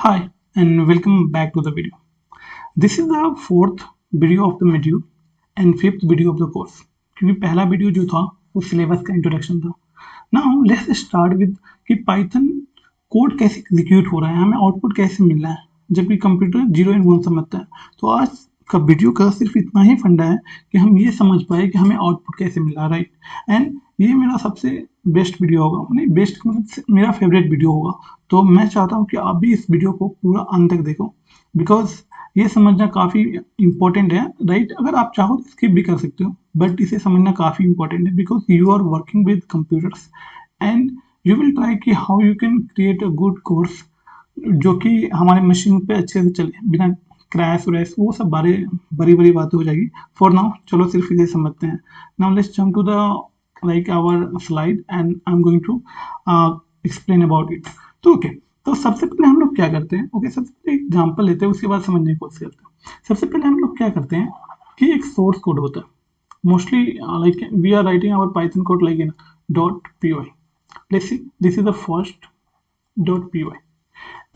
Hi and welcome back to the video. This is the fourth video of the module and fifth video of the course. क्योंकि पहला video जो था वो syllabus का introduction था. Now let's start with कि Python code कैसे execute हो रहा है, हमें आउटपुट कैसे मिल रहा है जबकि कंप्यूटर 0 एंड 1 समझता है. तो आज का वीडियो का सिर्फ इतना ही फंडा है कि हम ये समझ पाए कि हमें आउटपुट कैसे मिल रहा है, राइट. एंड ये मेरा सबसे बेस्ट वीडियो होगा, नहीं बेस्ट मतलब मेरा फेवरेट वीडियो होगा. तो मैं चाहता हूँ कि आप भी इस वीडियो को पूरा अंत तक देखो, बिकॉज ये समझना काफ़ी इंपॉर्टेंट है, राइट. अगर आप चाहो तो स्किप भी कर सकते हो, बट इसे समझना काफ़ी इंपॉर्टेंट है because you are working with computers and you will try कि how you can create a good course जो कि हमारे मशीन पे अच्छे से चले बिना क्रैश व्रैश, वो सब बड़ी बड़ी बातें हो जाएगी. फॉर नाउ चलो सिर्फ इसे समझते हैं. Now let's jump to the like our slide and I'm going to explain about it. तो ओके, तो सबसे पहले हम लोग क्या करते हैं, ओके सबसे पहले एग्जांपल लेते हैं, उसके बाद समझने की कोशिश करते हैं. सबसे पहले हम लोग क्या करते हैं कि एक सोर्स कोड होता है, mostly like we are writing our Python code like in .py. let's see, this is the first .py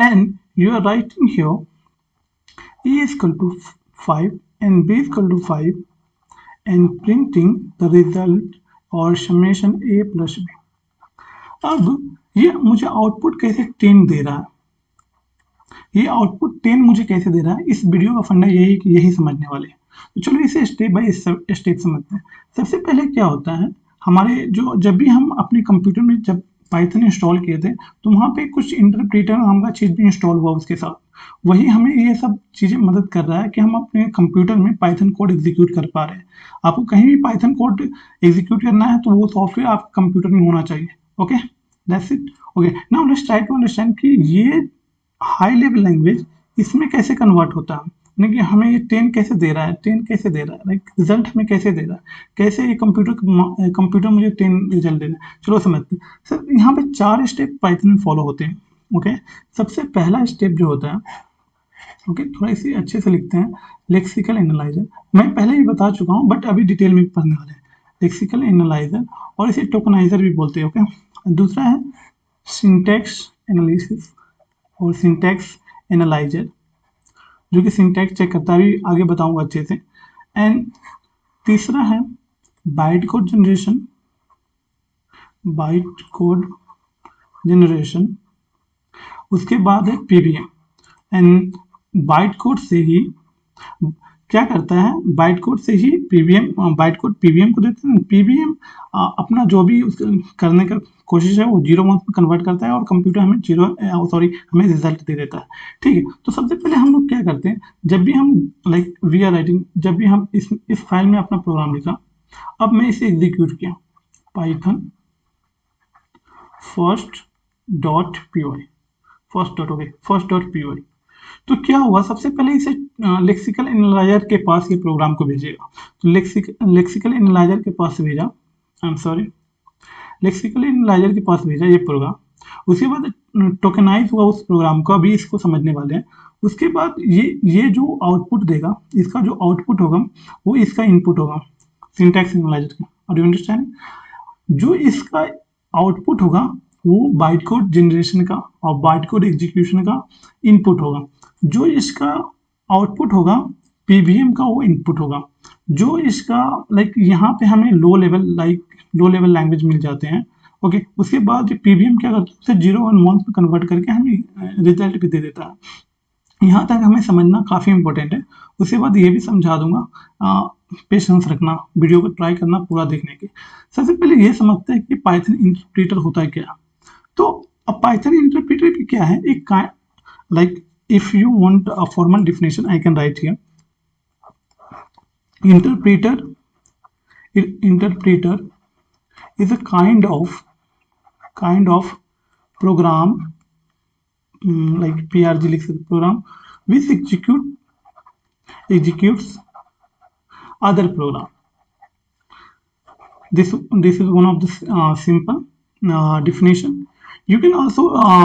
and you are writing here a is equal to 5 and b is equal to 5 and printing the result और summation a plus B. अब ये मुझे output कैसे 10 दे रहा है, ये output 10 मुझे कैसे दे रहा है, इस वीडियो का फंडा यही समझने वाले हैं. तो चलो इसे स्टेप बाय स्टेप समझते हैं. सबसे पहले क्या होता है, हमारे जब भी हम अपने कंप्यूटर में जब पाइथन इंस्टॉल किए थे तो वहाँ पे कुछ इंटरप्रेटर नाम का चीज़ भी इंस्टॉल हुआ उसके साथ. वही हमें ये सब चीज़ें मदद कर रहा है कि हम अपने कंप्यूटर में पाइथन कोड एग्जीक्यूट कर पा रहे हैं. आपको कहीं भी पाइथन कोड एग्जीक्यूट करना है तो वो सॉफ्टवेयर आपके कंप्यूटर में होना चाहिए. Okay, that's it. Okay, now let's try to understand कि ये हाई लेवल लैंग्वेज इसमें कैसे कन्वर्ट होता है, यानी कि हमें ये 10 कैसे दे रहा है, 10 कैसे दे रहा है, लाइक रिजल्ट हमें कैसे दे रहा है, कैसे ये कंप्यूटर मुझे 10 रिजल्ट दे रहा है. चलो समझते हैं. सर यहाँ पे 4 स्टेप पाइथन में फॉलो होते हैं. ओके, सबसे पहला स्टेप जो होता है, ओके थोड़ा इसे अच्छे से लिखते हैं, लेक्सिकल एनालाइजर. मैं पहले भी बता चुका हूँ बट अभी डिटेल में पढ़ने वाले हैं. लेक्सिकल एनालाइजर और इसे टोकनाइजर भी बोलते हैं. ओके, दूसरा है सिंटैक्स एनालिसिस और सिंटैक्स एनालाइजर जो कि सिंटैक्स चेक करता है, भी आगे बताऊंगा अच्छे से. एंड तीसरा है बाइट कोड जनरेशन. उसके बाद है पीबीएम. एंड बाइट कोड से ही क्या करता है, बाइट कोड से ही बाइट कोड पीबीएम को देते हैं. पीबीएम अपना जो भी करने का कोशिश है वो 0 1 में कन्वर्ट करता है और कंप्यूटर हमें हमें रिजल्ट दे देता है. ठीक है, तो सबसे पहले हम लोग क्या करते हैं, जब भी हम लाइक वी आर राइटिंग, जब भी हम इस फाइल में अपना प्रोग्राम लिखा, अब मैं इसे एग्जीक्यूट किया पाइथन first.py. तो क्या हुआ, सबसे पहले इसे लेक्सिकल एनालाइजर के पास ये प्रोग्राम को भेजेगा. तो लेक्सिकल एनालाइजर के पास भेजा, लेक्सिकल एनालाइजर के पास भेजा ये प्रोग्राम. उसके बाद टोकनाइज हुआ उस प्रोग्राम को, अभी इसको समझने वाले हैं. उसके बाद ये जो आउटपुट देगा, इसका जो आउटपुट होगा वो इसका इनपुट होगा सिंटैक्स एनालाइजर का. और यू अंडरस्टैंड, जो इसका आउटपुट होगा वो बाइट कोड जनरेशन का और बाइट कोड एग्जीक्यूशन का इनपुट होगा. जो इसका आउटपुट होगा पीबीएम का वो इनपुट होगा. जो इसका लाइक यहाँ पे हमें लो लेवल लैंग्वेज मिल जाते हैं. ओके, उसके बाद पीबीएम क्या करता है, उसे 0 और 1 में कन्वर्ट करके हमें रिजल्ट भी दे देता है. यहाँ तक हमें समझना काफ़ी इंपॉर्टेंट है. उसके बाद ये भी समझा दूंगा, पेशेंस रखना, वीडियो को ट्राई करना पूरा देखने के. सबसे पहले ये समझते हैं कि पाइथन इंटरप्रेटर होता है क्या. तो अब पाइथन इंटरप्रेटर क्या है, एक like if you want a formal definition I can write here. Interpreter is a kind of program, like PRG लिख सकते, program which executes other program. This is one of the simple definition. You can also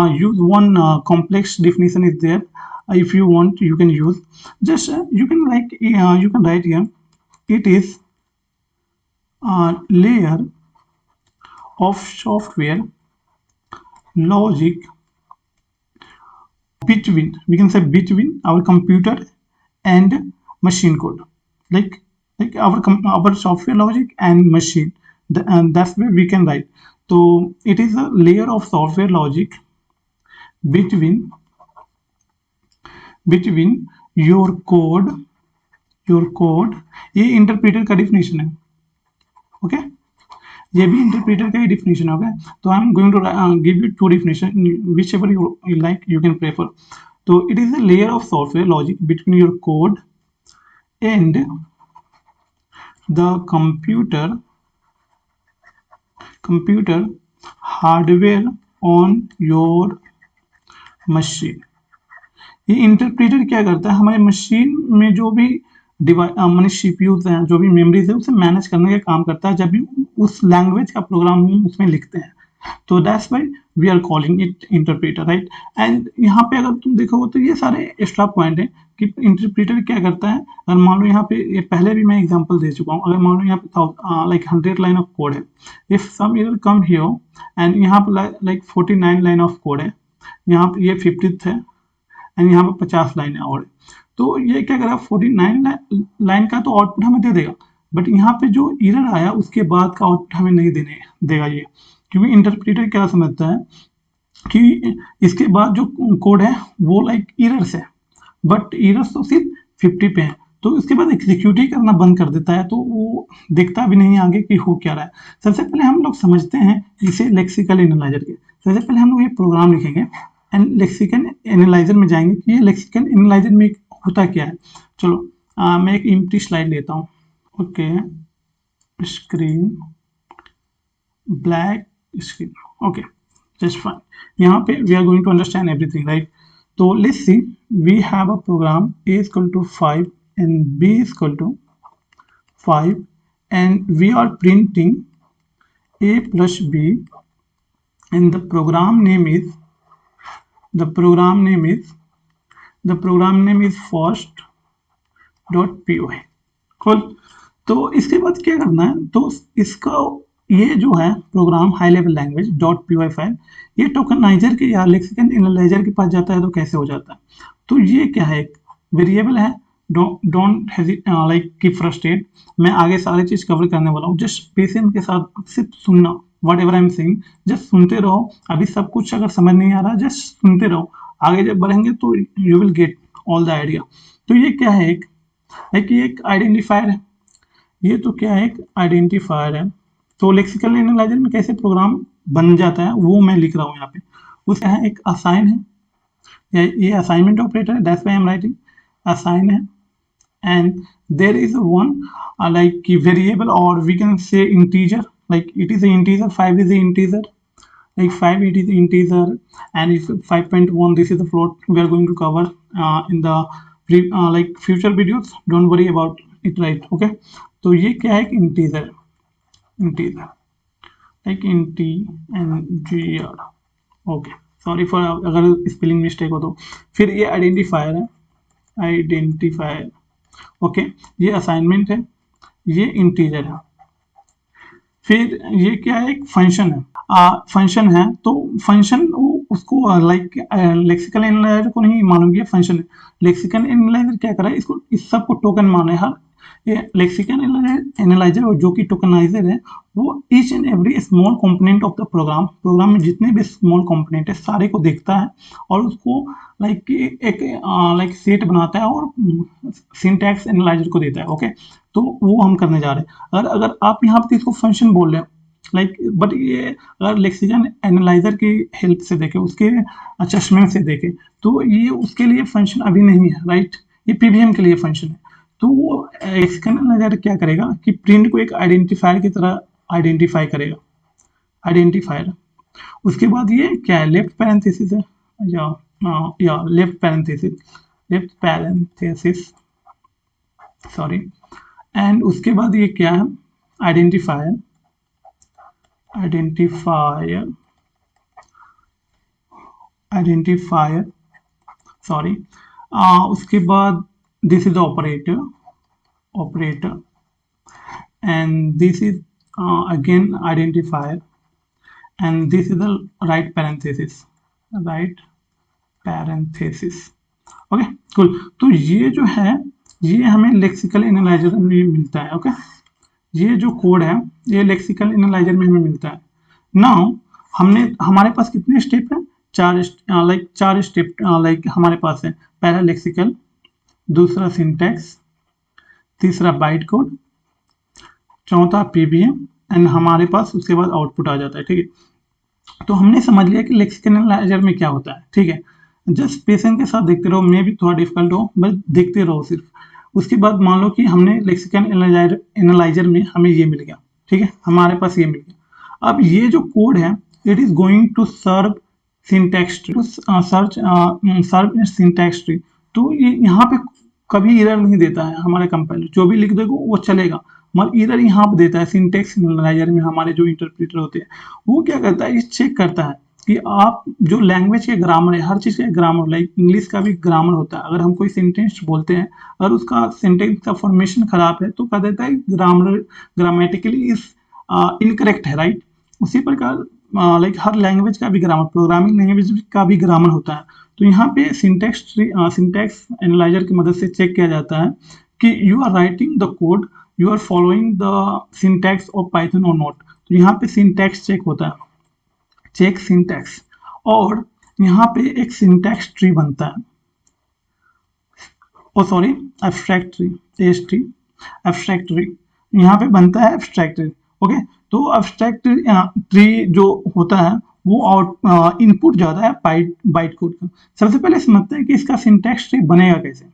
use one complex definition is there. If you want you can use, just you can write here, it is a layer of software logic between, we can say between our computer and machine code, like our software logic and machine, and that's where we can write. So it is a layer of software logic between your code, ये interpreter का definition है, okay ये भी interpreter का ही definition होगा. तो I am going to give you two definition, whichever you like you can prefer. तो it is a layer of software logic between your code and the computer hardware on your machine. ये interpreter क्या करता है, हमारे machine में जो भी device CPUs हैं, जो भी मेमोरीज है, उसे मैनेज करने का काम करता है जब भी उस लैंग्वेज का प्रोग्राम हम उसमें लिखते हैं. तो that's why we are calling it interpreter, right. And यहाँ पे अगर तुम देखोगे तो ये सारे एक्स्ट्रा पॉइंट है कि इंटरप्रेटर क्या करता है. अगर मान लो यहाँ पे, ये पहले भी मैं एग्जांपल दे चुका हूँ, अगर मान लो यहाँ पे लाइक 100 लाइन ऑफ कोड है, if some error come here and यहाँ पे लाइक 49 लाइन ऑफ कोड है, यहाँ पे ये 50th है एंड यहाँ पे 50 लाइन है और, तो ये क्या करेगा, 49 लाइन का तो आउटपुट हमें दे देगा, बट यहाँ पे जो एरर आया उसके बाद का आउटपुट हमें नहीं देगा ये, क्योंकि इंटरप्रेटर क्या समझता है कि इसके बाद जो कोड है वो लाइक एरर्स है, बट एरर्स तो सिर्फ 50 पे है, तो इसके बाद एग्जीक्यूट ही करना बंद कर देता है, तो वो देखता भी नहीं आगे कि हो क्या रहा है. सबसे पहले हम लोग समझते हैं इसे लेक्सिकल एनालाइजर के. सबसे पहले हम लोग ये प्रोग्राम लिखेंगे एंड लेक्सिकल एनालाइजर में जाएंगे कि ये लेक्सिकल एनालाइजर में होता क्या है. चलो मैं एक एम्प्टी स्लाइड लेता हूँ. Okay, screen black screen, okay just fine. यहाँ पे we are going to understand everything, right. तो let's see, we have a program a equal to 5 and b equal to 5 and we are printing a plus b and the program name is first.py. cool. तो इसके बाद क्या करना है, तो इसका ये जो है program high level language .py file, ये टोकनाइजर के या लेक्सिकल एनालाइजर के पास जाता है. तो कैसे हो जाता है, तो ये क्या है, एक वेरिएबल है. डोंट लाइक कीप फ्रस्ट्रेट, मैं आगे सारी चीज कवर करने वाला हूँ. जस्ट पेशेंस के साथ सिर्फ सुनना, what ever I am saying, just सुनते रहो. अभी सब कुछ अगर समझ नहीं आ रहा, जस्ट सुनते रहो. आगे जब बढ़ेंगे तो you will get all the idea. तो ये क्या है, एक आइडेंटिफायर है. ये तो क्या है, एक आइडेंटिफायर है. तो लेक्सिकल एनालाइजर में कैसे प्रोग्राम बन जाता है वो मैं लिख रहा हूँ यहाँ पे. उसका है एक असाइन है, ये असाइनमेंट ऑपरेटर है, that's why I am writing assign है. And there is one like variable, or we can say integer, like it is an integer. 5 is an integer, like 5 it is integer, and if 5.1 this is the float. We are going to cover in the like future videos, don't worry about it, right. okay, तो ये क्या है, integer like integer. Okay, sorry for अगर spelling mistake हो तो. फिर ये identifier है, आइडेंटिफायर. ओके, ये असाइनमेंट है, ये इंटीजर है. फिर ये क्या है, एक फंक्शन है. फंक्शन है, तो फंक्शन उसको लाइक लेक्सिकल एनालाइजर को नहीं मालूम कि फंक्शन है. लेक्सिकल एनालाइजर क्या कर रहा है, इसको इस सब को टोकन माने. हर ये लेक्सिकल एनालाइजर जो कि टोकनाइजर है, वो each and every small component of the program में जितने भी स्मॉल कंपोनेंट है सारे को देखता है और उसको लाइक एक सेट बनाता है और सिंटैक्स एनालाइजर को देता है. ओके, तो वो हम करने जा रहे हैं. अगर आप यहाँ पे इसको फंक्शन बोल रहे हो लाइक, बट ये अगर लेक्सिकल एनालाइजर की हेल्प से देखें, उसके चश्मे से देखें, तो ये उसके लिए फंक्शन अभी नहीं है, राइट. ये पीवीएम के लिए फंक्शन है. तो वो लेक्सिकल एनालाइजर क्या करेगा कि प्रिंट को एक आइडेंटिफायर की तरह आइडेंटिफाई करेगा, आइडेंटिफायर. उसके बाद ये क्या है, लेफ्ट पैरेंथेसिस है या लेफ्ट पैरेंथेसिस, सॉरी. एंड उसके बाद ये क्या है, आइडेंटिफायर सॉरी. उसके बाद this is the operator and this is again identifier and this is the right parenthesis, parenthesis. Okay cool. तो ये जो है ये हमें लेक्सिकल एनालाइजर में मिलता है। ओके ये जो कोड है ये लेक्सिकल एनालाइजर में हमें मिलता है। नाउ हमारे पास कितने स्टेप है? चार स्टेप लाइक हमारे पास है। पहला लेक्सिकल, दूसरा सिंटैक्स, तीसरा बाइट कोड, चौथा पीबीएम एंड हमारे पास उसके बाद आउटपुट आ जाता है। ठीक है तो हमने समझ लिया कि लेक्सिकल एनालाइजर में क्या होता है। ठीक है जस्ट पेशेंस के साथ देखते रहो, मे भी थोड़ा डिफिकल्ट हो बस देखते रहो सिर्फ। उसके बाद मान लो कि हमने लेक्सिकल एनालाइजर में हमें ये मिल गया। ठीक है हमारे पास ये मिल गया। अब ये जो कोड है it is going to serve syntax tree, serve syntax tree. तो ये यहाँ पे कभी एरर नहीं देता है हमारे कंपाइलर, जो भी लिख देगा वो चलेगा, मगर एरर यहाँ पे देता है। सिंटैक्स एनालाइजर में हमारे जो इंटरप्रेटर होते हैं वो क्या करता है, ये चेक करता है कि आप जो लैंग्वेज के ग्रामर है, हर चीज़ का ग्रामर, लाइक इंग्लिश का भी ग्रामर होता है। अगर हम कोई सेंटेंस बोलते हैं अगर उसका सेंटेंस का फॉर्मेशन खराब है तो कह देता है ग्रामेटिकली इज इनकरेक्ट है, राइट। उसी प्रकार लाइक हर लैंग्वेज का भी ग्रामर, प्रोग्रामिंग लैंग्वेज का भी ग्रामर होता है। तो यहाँ पे सिंटैक्स एनालाइजर की मदद से चेक किया जाता है कि you are writing the code, you are following the syntax of Python और नॉट। तो यहाँ पे सिंटैक्स चेक होता है, चेक सिंटैक्स। और यहाँ पे एक सिंटैक्स ट्री बनता है, oh sorry abstract tree, AST abstract tree यहाँ पे बनता है एब्स्ट्रैक्ट ट्री। ओके तो एब्स्ट्रैक्ट ट्री जो होता है वो आउट इनपुट ज़्यादा है बाइट कोड का। सबसे पहले समझते हैं कि इसका सिंटैक्स ट्री बनेगा कैसे।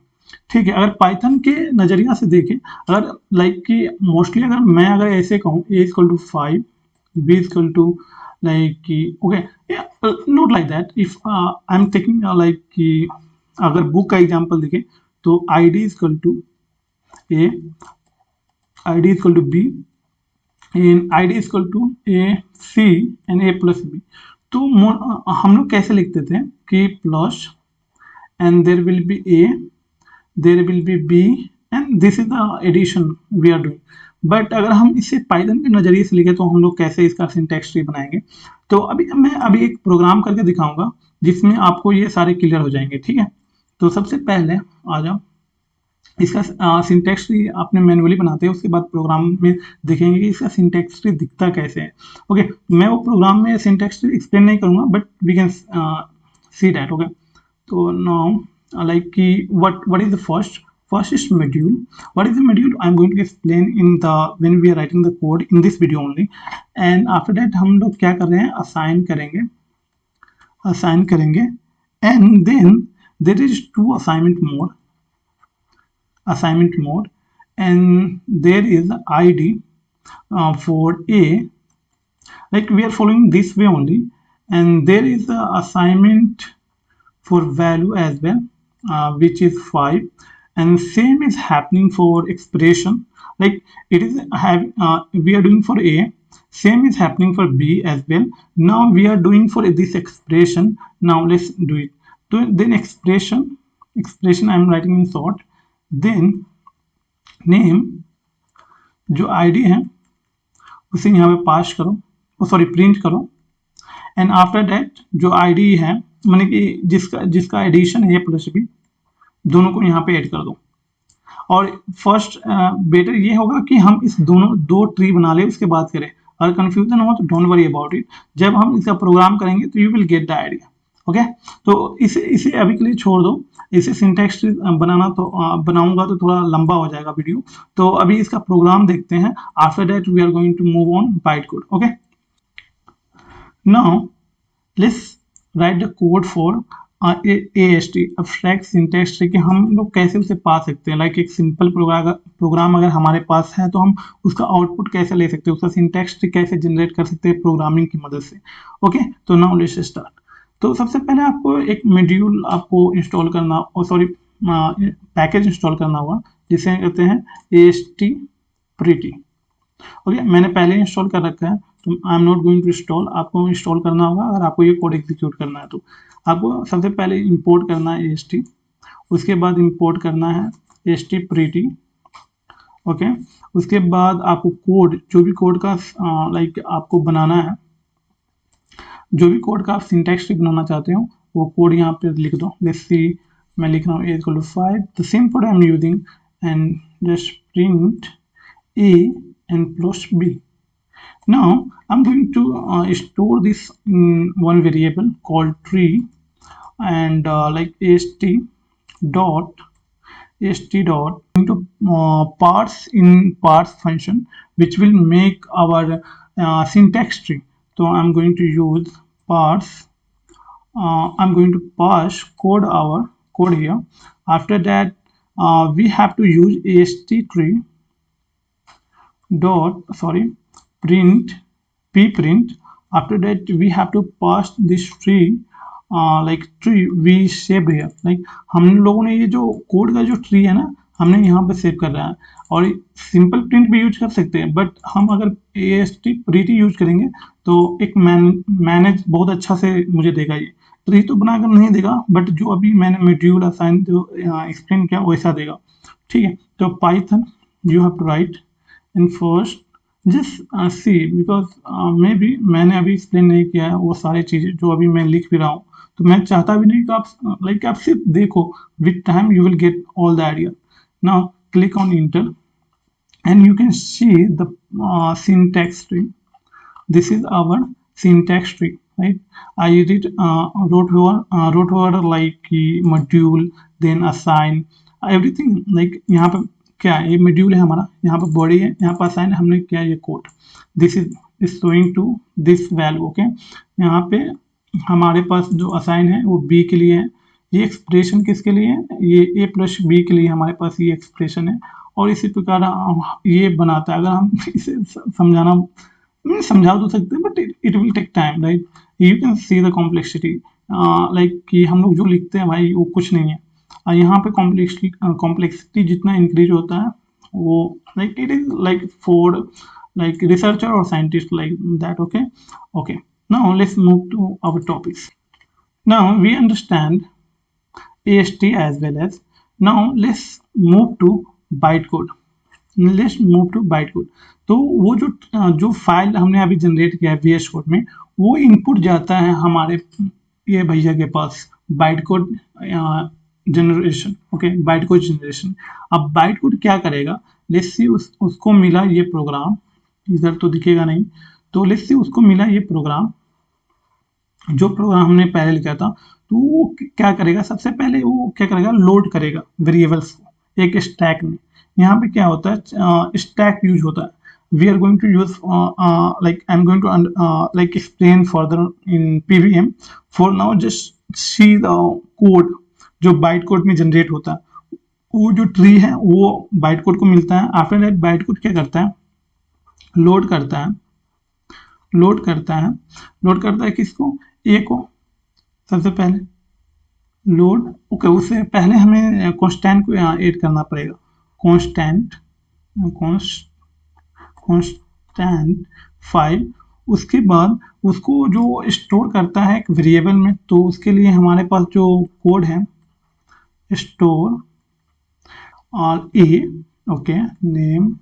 ठीक है अगर पाइथन के नज़रिया से देखें, अगर लाइक कि मोस्टली अगर मैं ऐसे कहूँ a equal to 5, b equal to like कि okay not like that, if I am taking like कि अगर बुक का एग्जांपल देखें तो id equal to a, id equal to b and id equal to a c and a plus b। तो हम लोग कैसे लिखते थे कि plus and there will be a, there will be b and this is the addition we are doing। But अगर हम इसे पाइथन के नज़रिए से लिखे तो हम लोग कैसे इसका सिंटैक्स ट्री बनाएंगे। तो मैं अभी एक प्रोग्राम करके दिखाऊंगा जिसमें आपको ये सारे क्लियर हो जाएंगे। ठीक है तो सबसे पहले आ जाओ, इसका सिंटैक्स ट्री आपने मैनुअली बनाते हैं, उसके बाद प्रोग्राम में देखेंगे कि इसका सिंटैक्स ट्री दिखता कैसे है। ओके मैं वो प्रोग्राम में सिंटैक्स ट्री एक्सप्लेन नहीं करूँगा but we can see that. Okay तो now like what is the first is module। what is the module I'm going to explain in the when we are writing the code in this video only। and after that हम लोग क्या कर रहे हैं, assign करेंगे and then there is two assignment mode and there is id for a, like we are following this way only, and there is a assignment for value as well which is 5, and same is happening for expression, like it is we are doing for a, same is happening for b as well। now we are doing for this expression, now let's do it। so then expression I am writing in short, then name जो id है उसे यहाँ पे पास करो, sorry print करो, and after that जो id है माने कि जिसका एडिशन है प्लस बी दोनों को यहाँ पे ऐड कर दो। और फर्स्ट बेटर ये होगा कि हम इस दो ट्री बना ले उसके बाद करें। अगर कंफ्यूजन हो तो डोंट वरी अबाउट इट, जब हम इसका प्रोग्राम करेंगे तो you will get the idea. Okay तो इसे अभी के लिए छोड़ दो, इसे सिंटैक्स ट्री बनाऊंगा तो थोड़ा लंबा हो जाएगा वीडियो। तो अभी इसका प्रोग्राम देखते हैं, after that we are going to move on byte code. Okay now let's write the code for AST abstract syntax tree कि हम लोग कैसे उसे पा सकते हैं। लाइक एक सिंपल प्रोग्राम अगर हमारे पास है तो हम उसका आउटपुट कैसे ले सकते हैं, उसका सिंटैक्स ट्री कैसे जनरेट कर सकते हैं प्रोग्रामिंग की मदद से। ओके तो नाउ लेट्स स्टार्ट। तो सबसे पहले आपको एक मॉड्यूल आपको इंस्टॉल करना, पैकेज इंस्टॉल करना होगा जिसे कहते हैं AST pretty। ओके मैंने पहले इंस्टॉल कर रखा है तो I am not going to install, आपको इंस्टॉल करना होगा अगर आपको ये कोड एग्जीक्यूट करना है। तो आपको सबसे पहले इंपोर्ट करना है AST, उसके बाद इंपोर्ट करना है AST pretty। ओके उसके बाद आपको कोड, जो भी कोड का लाइक आपको बनाना है, जो भी कोड का आप सिंटैक्स ट्री बनाना चाहते हो वो कोड यहाँ पे लिख दो। लेट्स सी, मैं लिख रहा हूँ a equal to 5, the same code I am using and just print a and plus b. Now I'm going to store this in one variable called tree, and like ast dot going to parse in parse function, which will make our syntax tree. So I'm going to use parse. I'm going to parse our code here. After that, we have to use ast tree dot print pprint. After that we have to pass this tree like tree we saved here. like हम लोगों ने ये जो code का जो tree है ना, हमने यहाँ पे सेव कर रहा है। और सिंपल प्रिंट भी यूज कर सकते हैं, बट हम अगर AST प्रीटी यूज करेंगे तो एक मैनेज बहुत अच्छा से मुझे देगा। ये ट्री तो बनाकर नहीं देगा, बट जो अभी मैंने मॉड्यूल असाइन जो एक्सप्लेन किया वैसा देगा। ठीक है, तो Python you have to write in first just C, because may be मैंने अभी एक्सप्लेन नहीं किया है वो सारी चीज़ें जो अभी मैं लिख भी रहा हूँ, तो मैं चाहता भी नहीं कि आप आप सिर्फ देखो, with time you will get all the idea. Now click on inter and you can see the syntax tree. This is our syntax tree, right? I wrote over like module, then assign everything. like यहाँ पे क्या है, ये module है हमारा, यहाँ पे body है, यहाँ पे assign हमने क्या ये code, this is showing to this value. Okay, यहाँ पे हमारे पास जो assign है वो b के लिए है, ये एक्सप्रेशन किसके लिए है, ये a प्लस b के लिए हमारे पास ये एक्सप्रेशन है। और इसी प्रकार ये बनाता है। अगर हम इसे समझा तो सकते हैं, but it will take time, right? You can see the complexity, like कि हम लोग जो लिखते हैं भाई वो कुछ नहीं है। यहाँ पे कॉम्प्लेक्सिटी जितना इंक्रीज होता है वो like it is like for like researcher और scientist like that. Okay, now let's move to our topics. Now we understand AST as well as, now let's move to bytecode. Let's move to bytecode. तो वो जो file हमने अभी generate किया है VS code में, वो इनपुट जाता है हमारे ये भैया के पास bytecode generation. Okay, bytecode generation. अब बाइटकोड क्या करेगा, लेट्स सी उसको मिला ये प्रोग्राम, इधर तो दिखेगा नहीं, तो लेट्स सी उसको मिला ये प्रोग्राम, जो प्रोग्राम हमने पहले लिखा था। तो वो क्या करेगा, सबसे पहले वो क्या करेगा, लोड करेगा वेरिएबल्स को एक स्टैक में। यहाँ पे क्या होता है, स्टैक यूज होता है। We are going to use like I am going to like explain further in PVM। For now just see the code जो बाइट कोड में जनरेट होता है। वो जो ट्री है वो बाइट कोड को मिलता है। आफ्टर दैट बाइट कोड क्या करता है, लोड करता है किसको, ए को सबसे पहले लोड। ओके, उससे पहले हमें कांस्टेंट को यहाँ ऐड करना पड़ेगा, कांस्टेंट 5। उसके बाद उसको जो स्टोर करता है एक वेरिएबल में, तो उसके लिए हमारे पास जो कोड है स्टोर और A, okay, name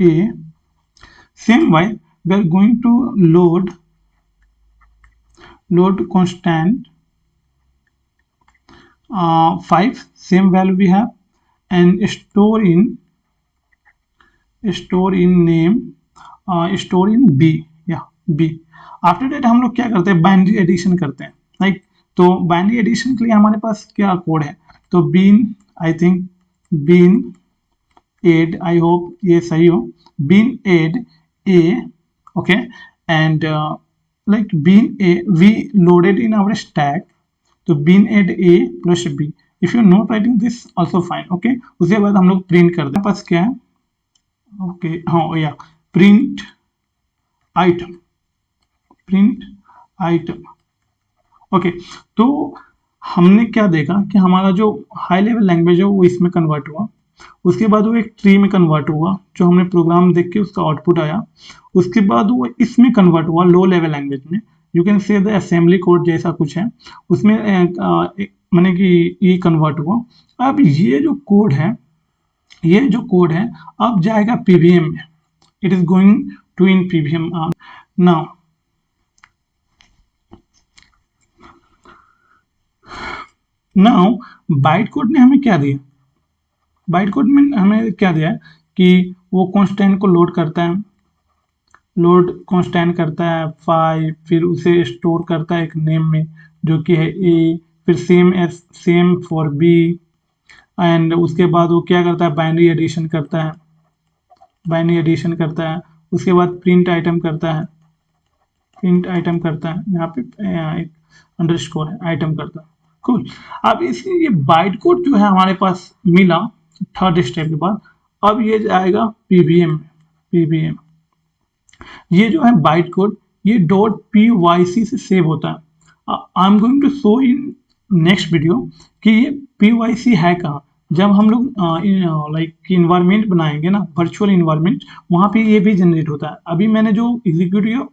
A. Same wise we are going to load constant 5, same value we have, and store in name, store in b, yeah, b। After that हम लोग क्या करते हैं, बाइनरी एडिशन करते हैं, right? तो binary addition के लिए हमारे पास क्या कोड है, तो bean, I think bean add, I hope ये सही हो, bean add a, okay, and like bean a we loaded in our stack, तो bean add a plus b। if you're not writing this also fine, okay। उसके बाद हम लोग print करते हैं, पास क्या है, ओके, हाँ या प्रिंट आइटम, ओके। तो हमने क्या देखा कि हमारा जो हाई लेवल लैंग्वेज है वो इसमें कन्वर्ट हुआ, उसके बाद वो एक ट्री में कन्वर्ट हुआ, जो हमने प्रोग्राम देख के उसका आउटपुट आया। उसके बाद वो इसमें कन्वर्ट हुआ लो लेवल लैंग्वेज में, you can say the assembly code जैसा कुछ है, उसमें माने कि ये कन्वर्ट हुआ। अब ये जो कोड है अब जाएगा PVM में, it is going to in PVM। Now now byte code ने हमें क्या दिया, बाइट कोड में हमें क्या दिया है कि वो कांस्टेंट को लोड करता है, लोड कांस्टेंट करता है 5, फिर उसे स्टोर करता है एक नेम में जो कि है ए, फिर सेम फॉर बी, एंड उसके बाद वो क्या करता है, बाइनरी एडिशन करता है, बाइनरी एडिशन करता है, उसके बाद प्रिंट आइटम करता है, प्रिंट आइटम करता है, यहाँ पे एक अंडरस्कोर है, आइटम करता है। कूल। अब इसकी ये बाइट कोड जो है हमारे पास मिला थर्ड स्टेप के बाद, अब ये जाएगा पीबीएम, पीबीएम ये जो है बाइट कोड ये .pyc से सेव होता है। I am going to show in next video कि ये pyc है कहाँ। जब हम लोग लाइक इन्वायरमेंट बनाएंगे ना, वर्चुअल इन्वायरमेंट, वहाँ पे ये भी जनरेट होता है। अभी मैंने जो एग्जीक्यूट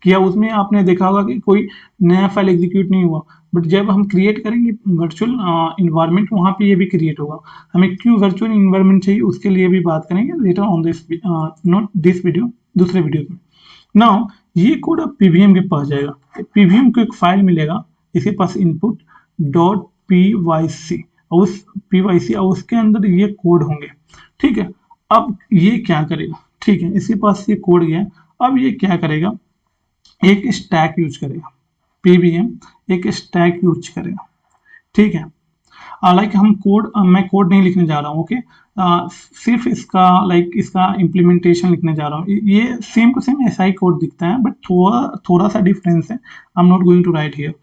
किया उसमें आपने देखा होगा कि कोई नया फाइल एग्जीक्यूट नहीं हुआ, बट जब हम क्रिएट करेंगे वर्चुअल इन्वायरमेंट वहाँ पे ये भी क्रिएट होगा। हमें क्यों वर्चुअल इन्वायरमेंट चाहिए उसके लिए भी बात करेंगे later on this, not this video, दूसरे वीडियो में। नाउ ये कोड अब पीवीएम के पास जाएगा, पीवीएम को एक फाइल मिलेगा इसके पास इनपुट .pyc, और उस pyc और उसके अंदर ये कोड होंगे। ठीक है, अब ये क्या करेगा, ठीक है इसके पास ये कोड गया, अब ये क्या करेगा, एक स्टैक यूज करेगा, पीवीएम एक स्टैक यूज करेगा। ठीक है, लाइक हम कोड, मैं कोड नहीं लिखने जा रहा हूँ, ओके सिर्फ इसका लाइक इसका इम्प्लीमेंटेशन लिखने जा रहा हूँ। ये सेम टू सेम ऐसा ही कोड दिखता है, बट थोड़ा सा डिफरेंस है। I am not going to write here.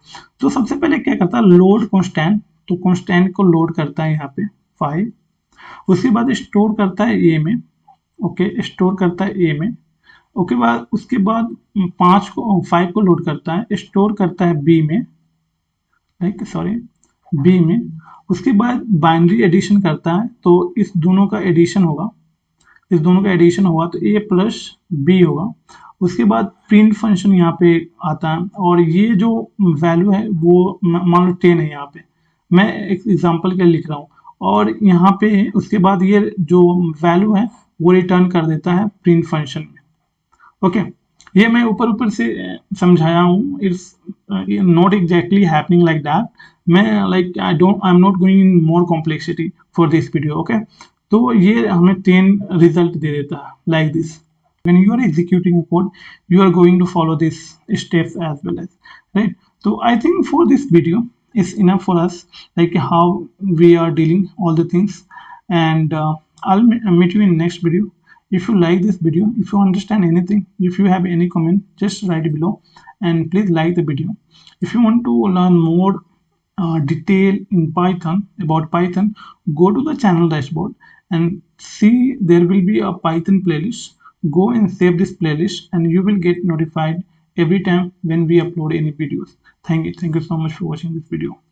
तो सबसे पहले क्या करता है, लोड कांस्टेंट, तो कांस्टेंट को लोड करता है यहाँ पे 5, उसके बाद स्टोर करता है ए में, ओके स्टोर करता है ए में, ओके बाद उसके बाद 5 को लोड करता है, स्टोर करता है बी में, लाइक सॉरी बी में, उसके बाद बाइनरी एडिशन करता है, तो इस दोनों का एडिशन होगा, इस दोनों का एडिशन होगा तो ए प्लस बी होगा। उसके बाद प्रिंट फंक्शन यहाँ पे आता है, और ये जो वैल्यू है वो मान लो 10 है, यहाँ पे मैं एक एग्जांपल के लिए लिख रहा हूँ, और यहाँ पे उसके बाद ये जो वैल्यू है वो रिटर्न कर देता है प्रिंट फंक्शन में। ओके ये मैं ऊपर ऊपर से समझाया हूँ, it's not exactly happening like that. मैं like I am not going in more complexity for this video. Okay तो ये हमें 10 रिजल्ट दे देता है like this. when you are executing a code you are going to follow these steps as well as, right? So I think for this video is enough for us, like how we are dealing all the things, and I'll meet you in next video. If you like this video, if you understand anything, if you have any comment, just write below, and please like the video. If you want to learn more detail in Python, about Python, go to the channel dashboard and see there will be a Python playlist. Go and save this playlist and you will get notified every time when we upload any videos. Thank you so much for watching this video.